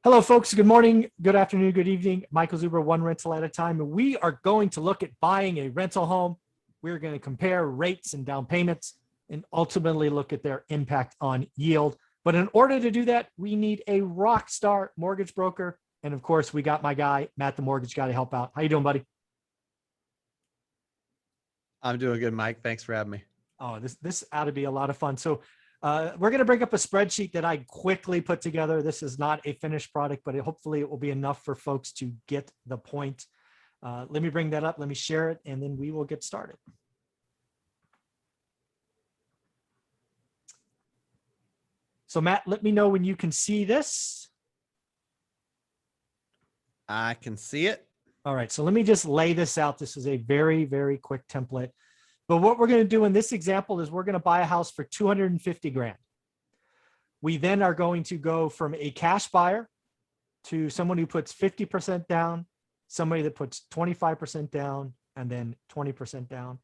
Hello, folks. Good morning, good afternoon, good evening. Michael Zuber, one rental at a time. And we are going to look at buying a rental home. We're going to compare rates and down payments and ultimately look at their impact on yield. But in order to do that, we need a rock star mortgage broker. And of course, we got my guy, Matt, the mortgage guy, to help out. How you doing, buddy? I'm doing good, Mike. Thanks for having me. Oh, this ought to be a lot of fun. So we're going to bring up a spreadsheet that I quickly put together. This is not a finished product, but hopefully it will be enough for folks to get the point. Let me bring that up. Let me share it, and then we will get started. So Matt, let me know when you can see this. I can see it. All right, so let me just lay this out. This is a very, very quick template. But what we're going to do in this example is we're going to buy a house for 250 grand. We then are going to go from a cash buyer to someone who puts 50% down, somebody that puts 25% down, and then 20% down.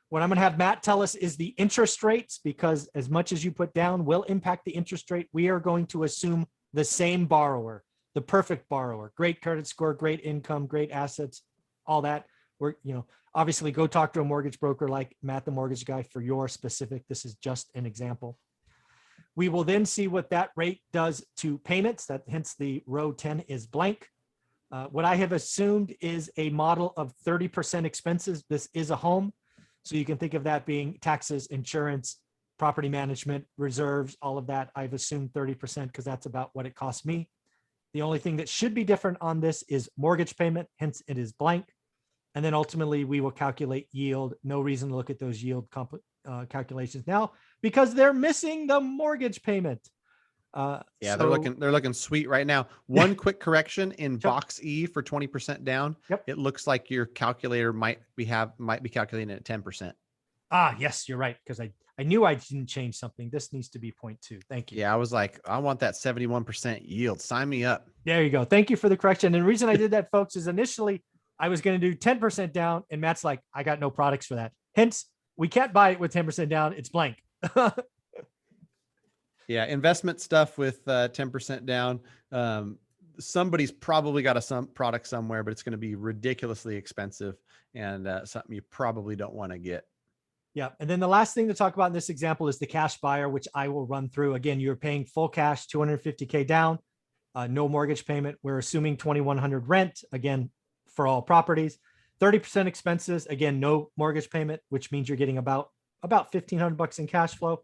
What I'm going to have Matt tell us is the interest rates, because as much as you put down will impact the interest rate. We are going to assume the same borrower, the perfect borrower, great credit score, great income, great assets, all that. We're, obviously go talk to a mortgage broker like Matt, the mortgage guy, for your specific. This is just an example. We will then see what that rate does to payments. That hence the row 10 is blank. What I have assumed is a model of 30% expenses. This is a home. So you can think of that being taxes, insurance, property management, reserves, all of that. I've assumed 30% because that's about what it costs me. The only thing that should be different on this is mortgage payment, hence it is blank. And then ultimately we will calculate yield. No reason to look at those yield calculations now because they're missing the mortgage payment. Yeah, so, they're looking sweet right now. One quick correction in box E for 20% down. Yep. It looks like your calculator might be calculating at 10%. Ah, yes, you're right. Because I knew I didn't change something. This needs to be 0.2. Thank you. Yeah, I was like, I want that 71% yield. Sign me up. There you go. Thank you for the correction. And the reason I did that, folks, is initially I was going to do 10% down, and Matt's like, I got no products for that. Hence, we can't buy it with 10% down. It's blank. Yeah, investment stuff with 10% down. Somebody's probably got some product somewhere, but it's going to be ridiculously expensive and something you probably don't want to get. Yeah. And then the last thing to talk about in this example is the cash buyer, which I will run through. Again, you're paying full cash, 250K down, no mortgage payment. We're assuming 2,100 rent, again, for all properties, 30% expenses. Again, no mortgage payment, which means you're getting about 1,500 bucks in cash flow,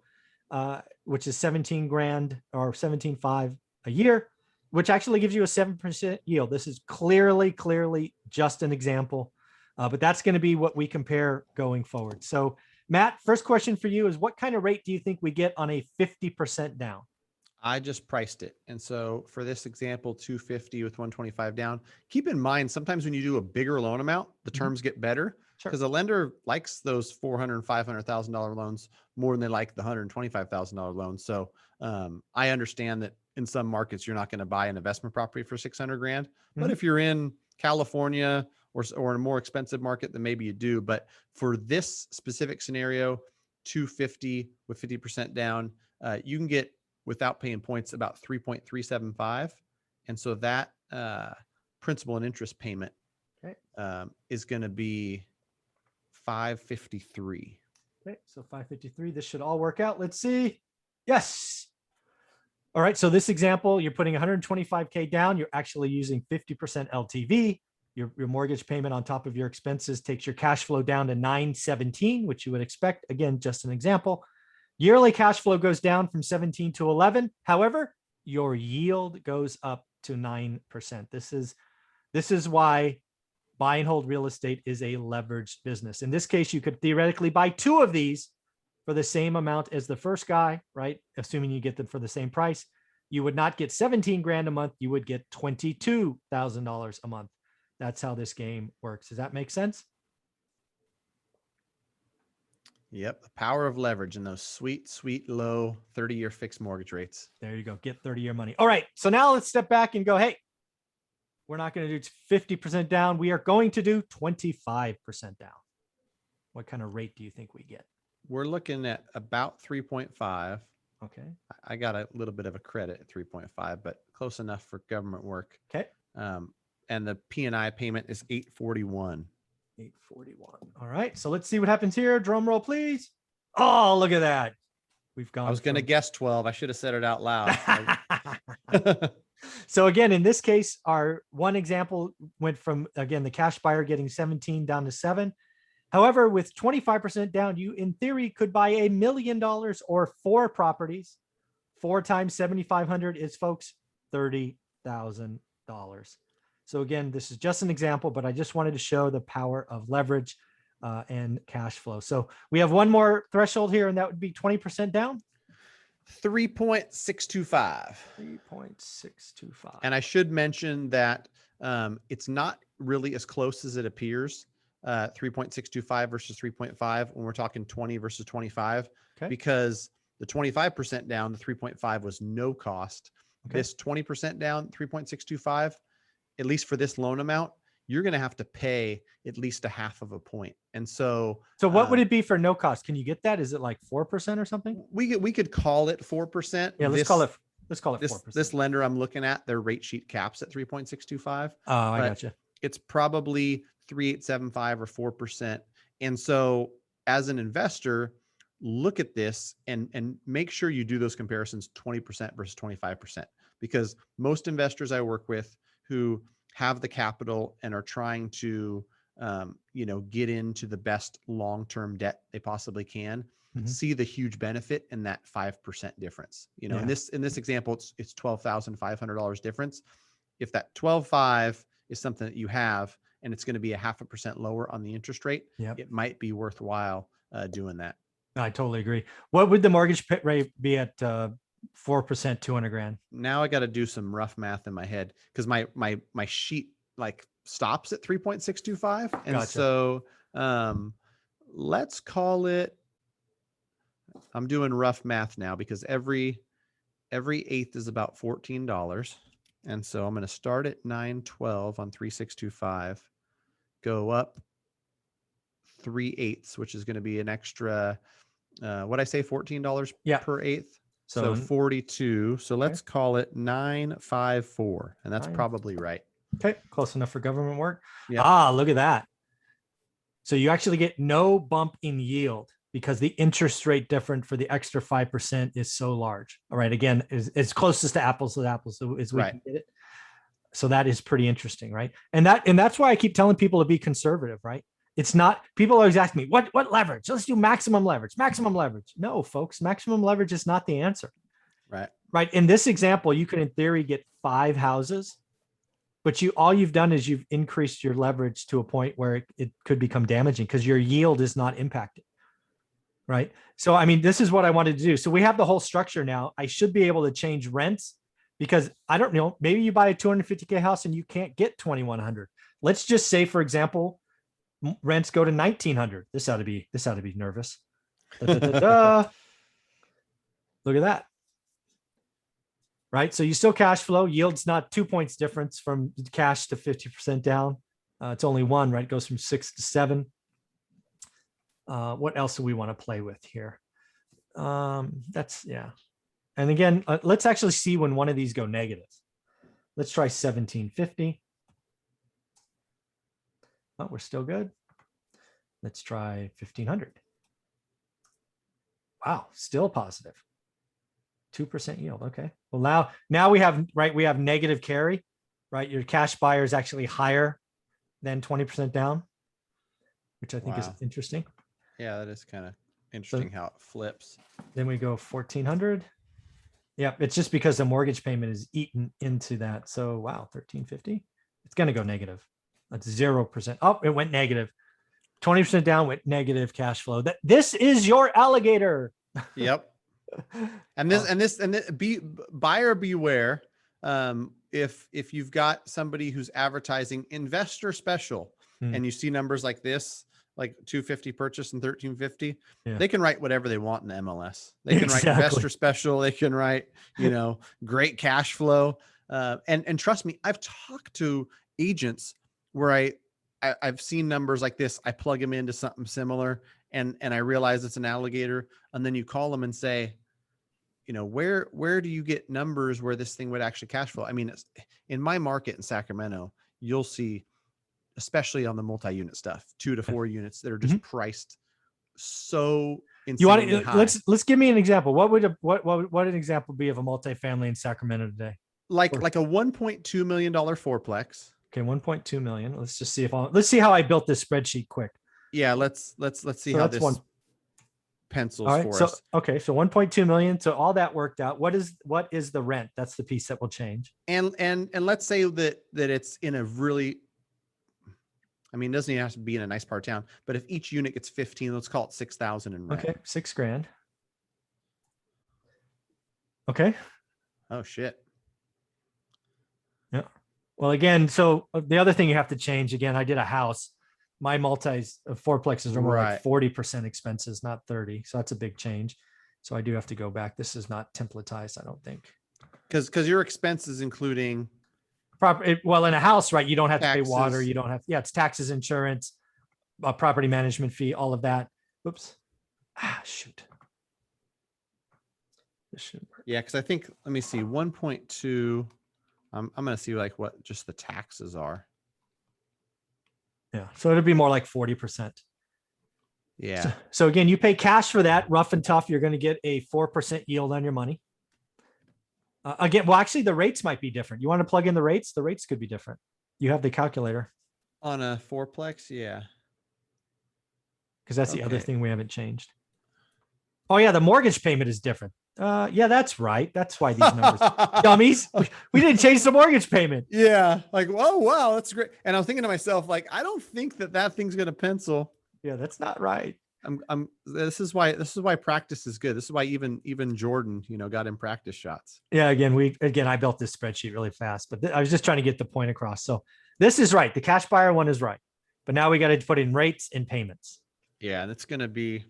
which is 17 grand or 17.5 a year, which actually gives you a 7% yield. This is clearly just an example, but that's going to be what we compare going forward. So Matt, first question for you is what kind of rate do you think we get on a 50% down? I just priced it. And so for this example, 250 with 125 down, keep in mind, sometimes when you do a bigger loan amount, the terms get better because the lender likes those $400,000 and $500,000 loans more than they like the $125,000 loans. So I understand that in some markets, you're not going to buy an investment property for 600 grand, but if you're in California or in a more expensive market, then maybe you do. But for this specific scenario, 250 with 50% down, you can get without paying points about 3.375. And so that principal and interest payment is going to be 553. Okay, so 553, this should all work out. Let's see. Yes. All right, so this example, you're putting 125K down. You're actually using 50% LTV. Your mortgage payment on top of your expenses takes your cash flow down to 917, which you would expect. Again, just an example. Yearly cash flow goes down from 17 to 11. However, your yield goes up to 9%. This is why buy and hold real estate is a leveraged business. In this case, you could theoretically buy two of these for the same amount as the first guy, right? Assuming you get them for the same price. You would not get 17 grand a month. You would get $22,000 a month. That's how this game works. Does that make sense? Yep. The power of leverage and those sweet, sweet, low 30-year fixed mortgage rates. There you go. Get 30-year money. All right. So now let's step back and go, hey, we're not going to do 50% down. We are going to do 25% down. What kind of rate do you think we get? We're looking at about 3.5. Okay. I got a little bit of a credit at 3.5, but close enough for government work. Okay. And the P&I payment is 841. 841. All right. So let's see what happens here. Drum roll, please. Oh, look at that. We've gone. I was going to guess 12. I should have said it out loud. So again, in this case, our one example went from, again, the cash buyer getting 17 down to 7. However, with 25% down, you in theory could buy $1 million or 4 properties. 4 times 7,500 is, folks, $30,000. So again, this is just an example, but I just wanted to show the power of leverage and cash flow. So we have one more threshold here, and that would be 20% down. 3.625. 3.625. And I should mention that it's not really as close as it appears. 3.625 versus 3.5 when we're talking 20 versus 25, okay, because the 25% down, the 3.5 was no cost. Okay. This 20% down, 3.625, at least for this loan amount, you're going to have to pay at least a half of a point. And so what would it be for no cost? Can you get that? Is it like 4% or something? We could call it 4%. Yeah, let's call it 4%. This lender I'm looking at, their rate sheet caps at 3.625. Oh, I gotcha. It's probably 3.875 or 4%. And so as an investor, look at this and make sure you do those comparisons 20% versus 25%, because most investors I work with who have the capital and are trying to, get into the best long-term debt they possibly can, see the huge benefit in that 5% difference. In this example, it's $12,500 difference. If that 12.5 is something that you have, and it's going to be 0.5% lower on the interest rate, it might be worthwhile doing that. I totally agree. What would the mortgage rate be at 4%, 200 grand? Now I got to do some rough math in my head, because my sheet like stops at 3.625. And gotcha. So let's call it, I'm doing rough math now because every eighth is about $14. And so I'm going to start at 912 on 3.625, go up 3/8, which is going to be an extra, what I say, $14 per eighth. So 42. So let's call it 954. And that's probably right. Okay. Close enough for government work. Yep. Ah, look at that. So you actually get no bump in yield because the interest rate difference for the extra 5% is so large. All right. Again, it's closest to apples as we can get it. So that is pretty interesting, right? And that's why I keep telling people to be conservative, right? It's not, people always ask me, what leverage? Let's do maximum leverage. No, folks, maximum leverage is not the answer. Right. In this example, you could in theory get 5 houses, but all you've done is you've increased your leverage to a point where it could become damaging because your yield is not impacted. Right. So, I mean, this is what I wanted to do. So we have the whole structure now. I should be able to change rents because I don't know, maybe you buy a $250K house and you can't get 2,100. Let's just say, for example, rents go to 1,900. This ought to be nervous. Look at that. Right. So you still cash flow. Yield's not 2 points difference from cash to 50% down. It's only 1, right? It goes from 6 to 7. What else do we want to play with here? And again, let's actually see when one of these go negative. Let's try 1,750. Oh, we're still good. Let's try 1,500. Wow, still positive. 2% yield. Okay. Well, now we have negative carry, right? Your cash buyer is actually higher than 20% down, which I think is interesting. Yeah, that is kind of interesting how it flips. Then we go 1,400. Yeah, it's just because the mortgage payment is eaten into that. So wow, 1,350. It's going to go negative. That's 0%. Oh, it went negative. 20% down went negative cash flow. This is your alligator. Yep. And buyer beware. If you've got somebody who's advertising investor special and you see numbers like this, like 250 purchase and 1,350, they can write whatever they want in the MLS. They can write investor special. They can write, great cash flow. And trust me, I've talked to agents where I've seen numbers like this. I plug them into something similar and I realize it's an alligator. And then you call them and say, where do you get numbers where this thing would actually cash flow? I mean, in my market in Sacramento, you'll see, especially on the multi-unit stuff, 2 to 4 units that are just priced so You want insanely high. let's give me an example. What would an example be of a multifamily in Sacramento today? Like a $1.2 million fourplex. Okay, 1.2 million. Let's just see let's see how I built this spreadsheet quick. Yeah, let's see how this pencils for us. Okay, so 1.2 million. So all that worked out. What is the rent? That's the piece that will change. And let's say that it's in a really, I mean, it doesn't even have to be in a nice part of town, but if each unit gets 15, let's call it 6,000 in rent. Okay, $6,000. Okay. Oh shit. Yeah. Well, again, so the other thing you have to change, again, I did a house. My fourplexes are more like 40% expenses, not 30. So that's a big change. So I do have to go back. This is not templatized, I don't think. Because your expenses including well, in a house, right? You don't have taxes. to pay water. You don't have, it's taxes, insurance, property management fee, all of that. Oops. Shoot. This should work. Yeah, because I think, let me see, 1.2. I'm going to see like what just the taxes are. Yeah. So it'll be more like 40%. Yeah. So again, you pay cash for that, rough and tough. You're going to get a 4% yield on your money. Again, well, actually the rates might be different. You want to plug in the rates? The rates could be different. You have the calculator. On a fourplex. Yeah. Because that's the other thing we haven't changed. Oh yeah. The mortgage payment is different. Yeah, that's right. That's why these numbers, dummies. We didn't change the mortgage payment. Yeah, like, oh wow, that's great. And I was thinking to myself, like, I don't think that thing's gonna pencil. Yeah, that's not right. This is why practice is good. This is why even Jordan, got in practice shots. Yeah, again, I built this spreadsheet really fast, but I was just trying to get the point across. So this is right. The cash buyer one is right, but now we got to put in rates and payments. Yeah, and it's gonna be.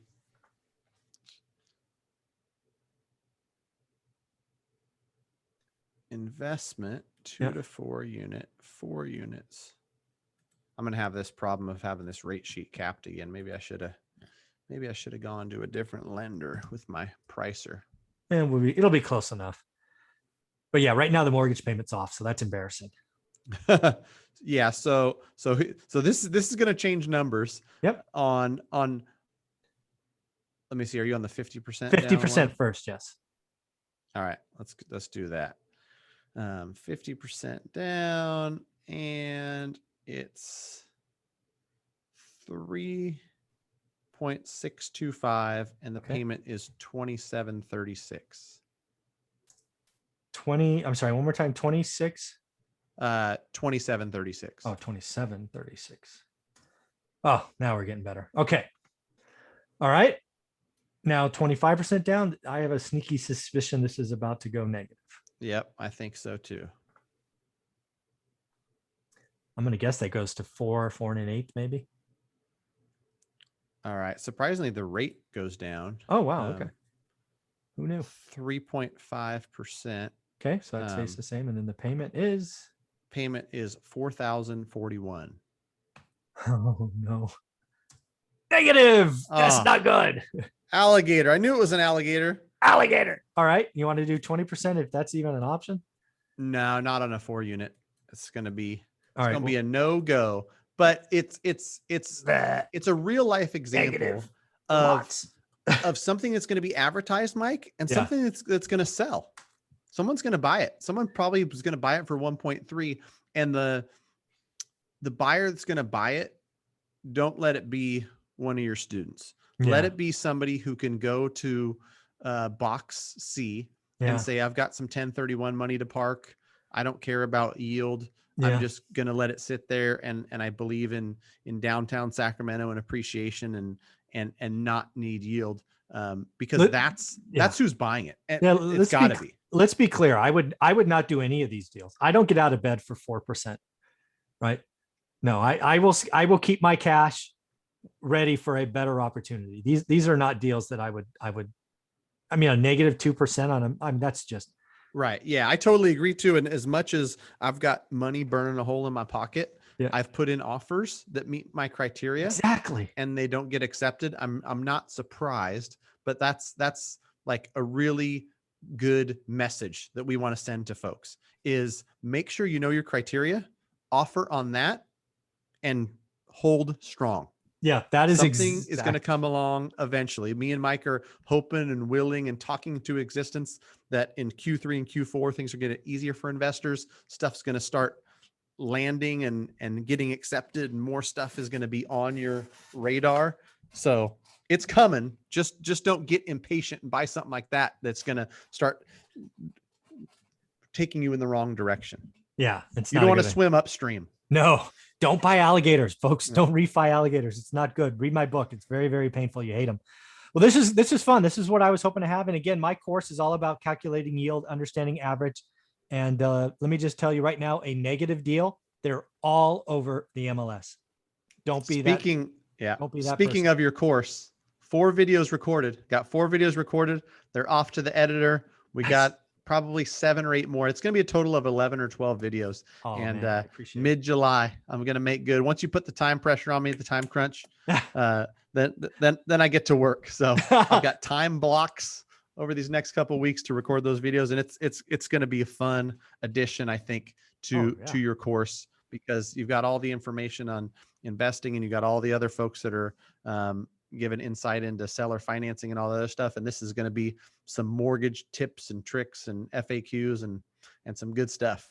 Investment 2 to 4 unit, 4 units. I'm gonna have this problem of having this rate sheet capped again. Maybe I should have gone to a different lender with my pricer. And it'll be close enough. But yeah, right now the mortgage payment's off, so that's embarrassing. Yeah, so this is gonna change numbers. Yep. On let me see. Are you on the 50%? 50% first, yes. All right, let's do that. 50% down, and it's 3.625, and the payment is 2736. I'm sorry, one more time, 26. 2736. Oh, 2736. Oh, now we're getting better. Okay. All right. Now 25% down. I have a sneaky suspicion this is about to go negative. Yep, I think so too. I'm going to guess that goes to 4 1/8, maybe. All right. Surprisingly, the rate goes down. Oh, wow. Okay. Who knew? 3.5%. Okay. So that stays the same. And then the payment is? Payment is $4,041. Oh, no. Negative. That's not good. Alligator. I knew it was an alligator. Alligator. All right. You want to do 20% if that's even an option? No, not on a 4 unit. It's going to be be a no-go. But it's a real life example of something that's going to be advertised, Mike, and something that's going to sell. Someone's going to buy it. Someone probably was going to buy it for 1.3, and the buyer that's going to buy it, don't let it be one of your students. Yeah. Let it be somebody who can go to box C and say, I've got some 1031 money to park. I don't care about yield. Yeah. I'm just going to let it sit there. And I believe in downtown Sacramento and appreciation and not need yield. Because that's who's buying it. It's gotta be. Let's be clear. I would not do any of these deals. I don't get out of bed for 4%. Right. No, I will keep my cash ready for a better opportunity. These are not deals that I would, I mean, a negative 2% on them. That's just right. Yeah, I totally agree too. And as much as I've got money burning a hole in my pocket, I've put in offers that meet my criteria. Exactly. And they don't get accepted. I'm not surprised, but that's like a really good message that we want to send to folks is make sure you know your criteria, offer on that, and hold strong. Yeah, that is Something is going to come along eventually. Me and Mike are hoping and willing and talking to existence that in Q3 and Q4, things are getting easier for investors. Stuff's going to start landing and getting accepted, and more stuff is going to be on your radar. So it's coming. Just don't get impatient and buy something like that that's going to start taking you in the wrong direction. Yeah, it's You not don't a want to good thing. swim upstream. No, don't buy alligators, folks. No. Don't refi alligators. It's not good. Read my book. It's very, very painful. You hate them. Well, this is fun. This is what I was hoping to have. And again, my course is all about calculating yield, understanding average. And let me just tell you right now, a negative deal, they're all over the MLS. Don't be that. Don't be that Speaking person. of your course, 4 videos recorded. Got 4 videos recorded. They're off to the editor. We Nice. got probably 7 or 8 more. It's going to be a total of 11 or 12 videos. Oh, and man, I appreciate it. mid-July, I'm going to make good. Once you put the time pressure on me at the time crunch, then I get to work. So I've got time blocks over these next couple of weeks to record those videos, and it's going to be a fun addition, I think, to your course, because you've got all the information on investing, and you got all the other folks that are giving insight into seller financing and all the other stuff. And this is going to be some mortgage tips and tricks and FAQs and some good stuff.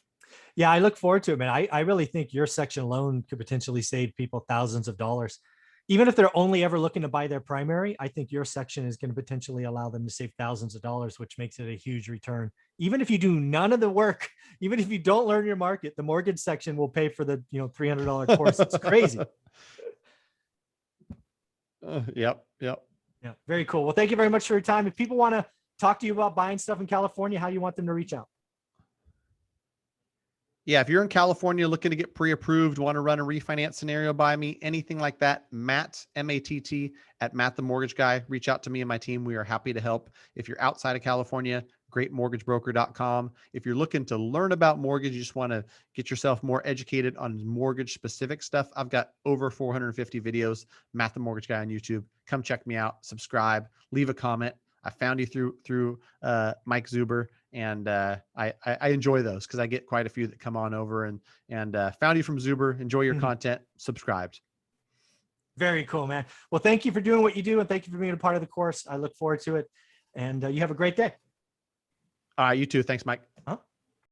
Yeah, I look forward to it, man. I really think your section alone could potentially save people thousands of dollars. Even if they're only ever looking to buy their primary, I think your section is going to potentially allow them to save thousands of dollars, which makes it a huge return. Even if you do none of the work, even if you don't learn your market, the mortgage section will pay for the $300 course. It's crazy. Yep. Yeah, very cool. Well, thank you very much for your time. If people want to talk to you about buying stuff in California, how do you want them to reach out? Yeah, if you're in California looking to get pre-approved, want to run a refinance scenario by me, anything like that, Matt, M-A-T-T, at Matt the Mortgage Guy, reach out to me and my team. We are happy to help. If you're outside of California, greatmortgagebroker.com. If you're looking to learn about mortgage, you just want to get yourself more educated on mortgage specific stuff, I've got over 450 videos, Matt the Mortgage Guy on YouTube. Come check me out, subscribe, leave a comment. I found you through Mike Zuber, and I enjoy those because I get quite a few that come on over and found you from Zuber. Enjoy your content, subscribed. Very cool, man. Well, thank you for doing what you do, and thank you for being a part of the course. I look forward to it, and you have a great day. All right, you too. Thanks, Mike.